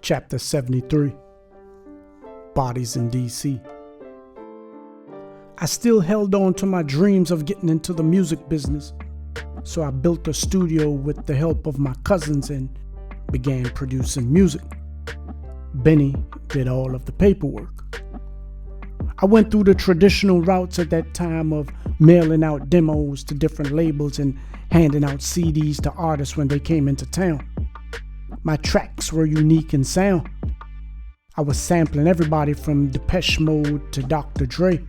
Chapter 73, Bodies in D.C. I still held on to my dreams of getting into the music business, so I built a studio with the help of my cousins and began producing music. Benny did all of the paperwork. I went through the traditional routes at that time of mailing out demos to different labels and handing out CDs to artists when they came into town. My tracks were unique in sound. I was sampling everybody from Depeche Mode to Dr. Dre,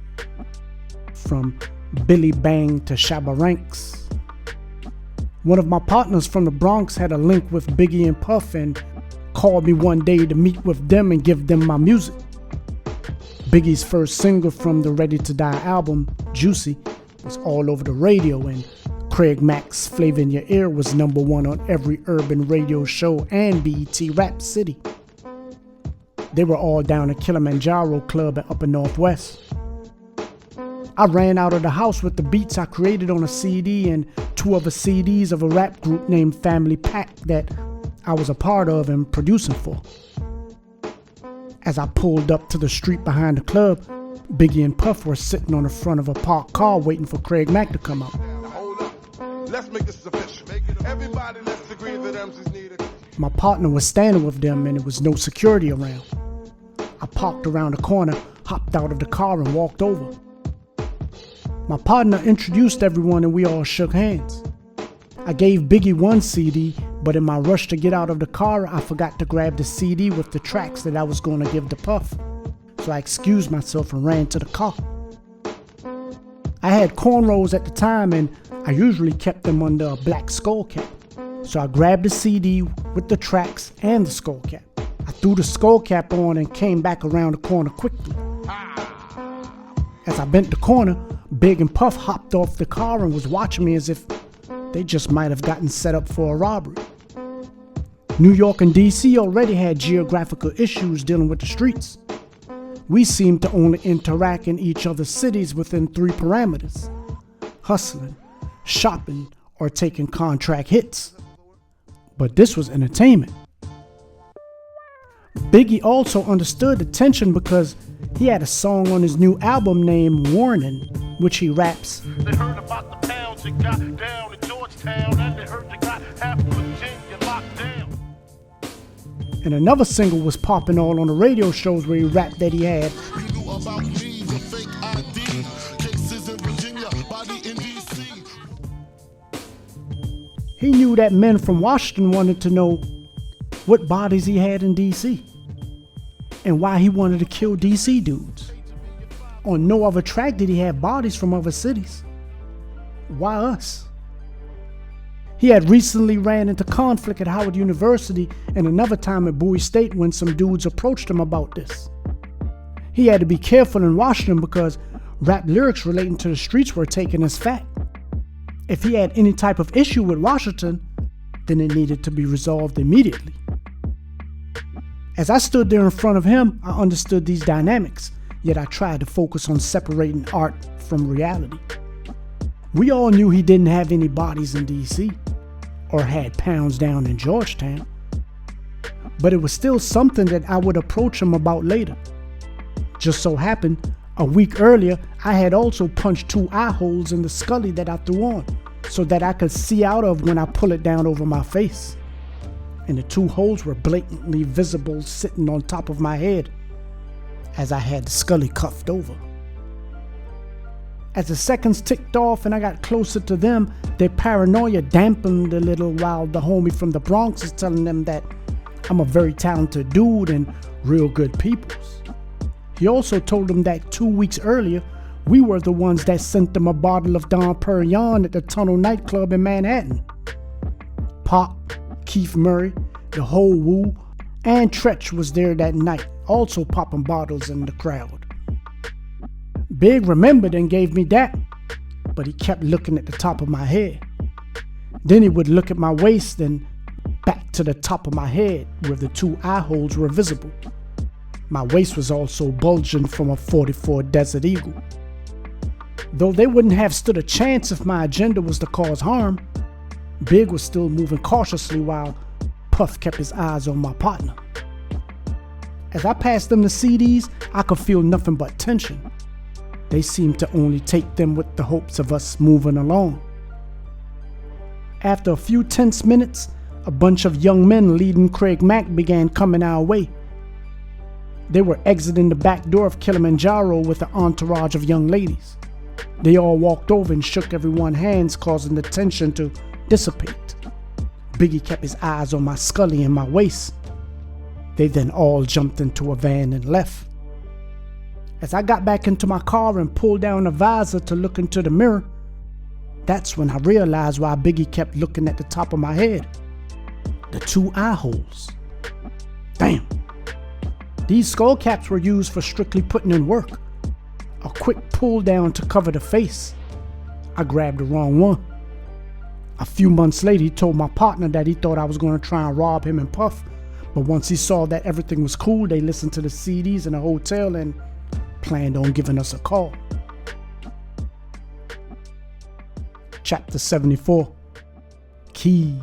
from Billy Bang to Shabba Ranks. One of my partners from the Bronx had a link with Biggie and Puff and called me one day to meet with them and give them my music. Biggie's first single from the Ready to Die album, Juicy, was all over the radio, and Craig Mack's Flavor in Your Ear was #1 on every urban radio show and BET Rap City. They were all down at Kilimanjaro Club at Upper Northwest. I ran out of the house with the beats I created on a CD and 2 other CDs of a rap group named Family Pack that I was a part of and producing for. As I pulled up to the street behind the club, Biggie and Puff were sitting on the front of a parked car waiting for Craig Mack to come out. Hold up. Let's make this official. Everybody, let's agree that M's needed. My partner was standing with them and there was no security around. I parked around the corner, hopped out of the car and walked over. My partner introduced everyone and we all shook hands. I gave Biggie one CD, but in my rush to get out of the car, I forgot to grab the CD with the tracks that I was going to give to Puff. So I excused myself and ran to the car. I had cornrows at the time and I usually kept them under a black skull cap. So I grabbed the CD with the tracks and the skull cap. I threw the skull cap on and came back around the corner quickly. As I bent the corner, Big and Puff hopped off the car and was watching me as if they just might have gotten set up for a robbery. New York and DC already had geographical issues dealing with the streets. We seemed to only interact in each other's cities within 3 parameters: hustling, shopping, or taking contract hits. But this was entertainment. Biggie also understood the tension because he had a song on his new album named Warning, which he raps. They heard about the pounds that got down in Georgetown, and they heard they got half of Virginia locked down. And another single was popping all on the radio shows where he rapped that he had. You knew about me, the fake ID, cases in Virginia, body in DC. He knew that men from Washington wanted to know what bodies he had in DC and why he wanted to kill DC dudes. On no other track did he have bodies from other cities. Why us? He had recently ran into conflict at Howard University and another time at Bowie State when some dudes approached him about this. He had to be careful in Washington because rap lyrics relating to the streets were taken as fact. If he had any type of issue with Washington, then it needed to be resolved immediately. As I stood there in front of him, I understood these dynamics, yet I tried to focus on separating art from reality. We all knew he didn't have any bodies in DC, or had pounds down in Georgetown, but it was still something that I would approach him about later. Just so happened, a week earlier, I had also punched 2 eye holes in the scully that I threw on, so that I could see out of when I pull it down over my face. And the 2 holes were blatantly visible sitting on top of my head, as I had the scully cuffed over. As the seconds ticked off and I got closer to them, their paranoia dampened a little while the homie from the Bronx is telling them that I'm a very talented dude and real good peoples. He also told them that 2 weeks earlier, we were the ones that sent them a bottle of Dom Perignon at the Tunnel nightclub in Manhattan. Pop, Keith Murray, the whole Woo, and Tretch was there that night, also popping bottles in the crowd. Big remembered and gave me that, but he kept looking at the top of my head. Then he would look at my waist and back to the top of my head where the 2 eye holes were visible. My waist was also bulging from a .44 Desert Eagle. Though they wouldn't have stood a chance if my agenda was to cause harm, Big was still moving cautiously while Puff kept his eyes on my partner. As I passed them the CDs, I could feel nothing but tension. They seemed to only take them with the hopes of us moving along. After a few tense minutes, a bunch of young men leading Craig Mack began coming our way. They were exiting the back door of Kilimanjaro with an entourage of young ladies. They all walked over and shook everyone's hands, causing the tension to dissipate. Biggie kept his eyes on my Scully and my waist. They then all jumped into a van and left. As I got back into my car and pulled down the visor to look into the mirror, that's when I realized why Biggie kept looking at the top of my head. The 2 eye holes. Damn. These skull caps were used for strictly putting in work. A quick pull down to cover the face. I grabbed the wrong one. A few months later, he told my partner that he thought I was going to try and rob him and Puff, but once he saw that everything was cool, they listened to the CDs in a hotel and planned on giving us a call. Chapter 74. Keys.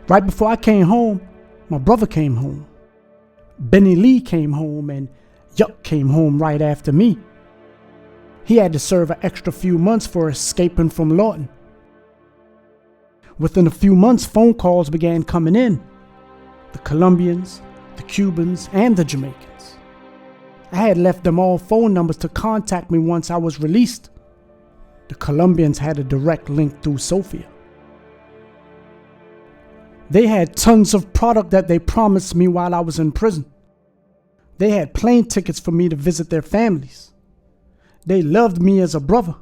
Right before I came home, my brother came home. Benny Lee came home, and Yuck came home right after me. He had to serve an extra few months for escaping from Lawton. Within a few months, phone calls began coming in. The Colombians, the Cubans, and the Jamaicans. I had left them all phone numbers to contact me once I was released. The Colombians had a direct link through Sofia. They had tons of product that they promised me while I was in prison. They had plane tickets for me to visit their families. They loved me as a brother,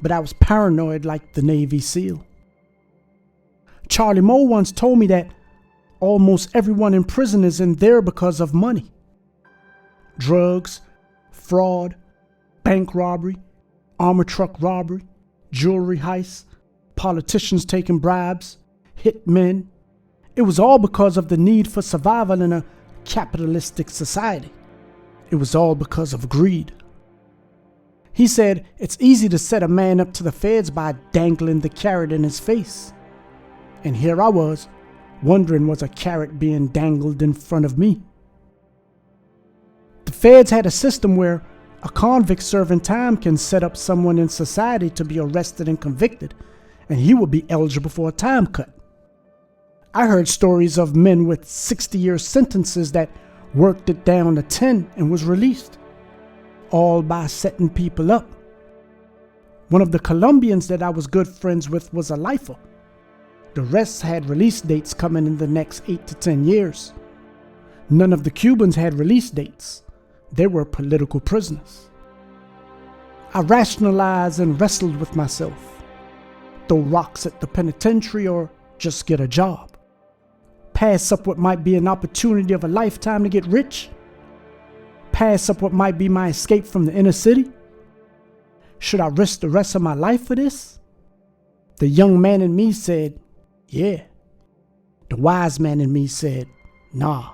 but I was paranoid like the Navy SEAL. Charlie Moe once told me that almost everyone in prison is in there because of money. Drugs, fraud, bank robbery, armor truck robbery, jewelry heists, politicians taking bribes, hitmen. It was all because of the need for survival in a capitalistic society. It was all because of greed. He said it's easy to set a man up to the feds by dangling the carrot in his face. And here I was, wondering was a carrot being dangled in front of me. The feds had a system where a convict serving time can set up someone in society to be arrested and convicted, and he will be eligible for a time cut. I heard stories of men with 60-year sentences that worked it down to 10 and was released, all by setting people up. One of the Colombians that I was good friends with was a lifer. The rest had release dates coming in the next 8 to 10 years. None of the Cubans had release dates. They were political prisoners. I rationalized and wrestled with myself. Throw rocks at the penitentiary or just get a job. Pass up what might be an opportunity of a lifetime to get rich. Pass up what might be my escape from the inner city. Should I risk the rest of my life for this? The young man in me said, yeah. The wise man in me said, nah.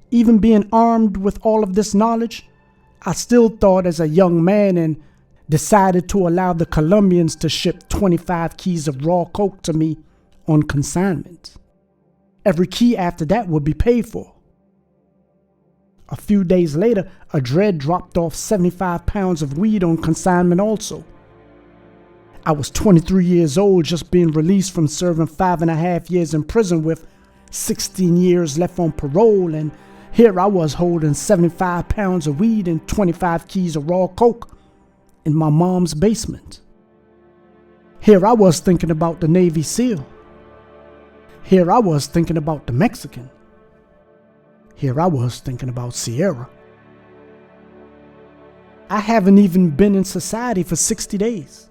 Even being armed with all of this knowledge, I still thought as a young man and decided to allow the Colombians to ship 25 keys of raw coke to me on consignment. Every key after that would be paid for. A few days later, a dread dropped off 75 pounds of weed on consignment also. I was 23 years old, just being released from serving 5.5 years in prison with 16 years left on parole, and here I was holding 75 pounds of weed and 25 keys of raw coke in my mom's basement. Here I was thinking about the Navy SEAL. Here I was thinking about the Mexican. Here I was thinking about Sierra. I haven't even been in society for 60 days.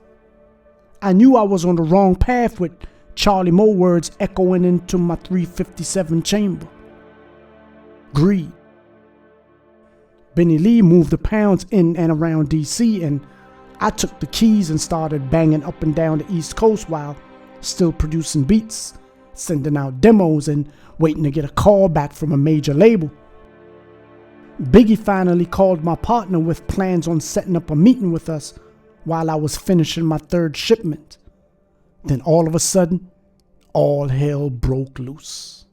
I knew I was on the wrong path with Charlie Moe words echoing into my 357 chamber. Greed. Benny Lee moved the pounds in and around DC, and I took the keys and started banging up and down the East Coast while still producing beats, sending out demos, and waiting to get a call back from a major label. Biggie finally called my partner with plans on setting up a meeting with us while I was finishing my third shipment. Then all of a sudden, all hell broke loose.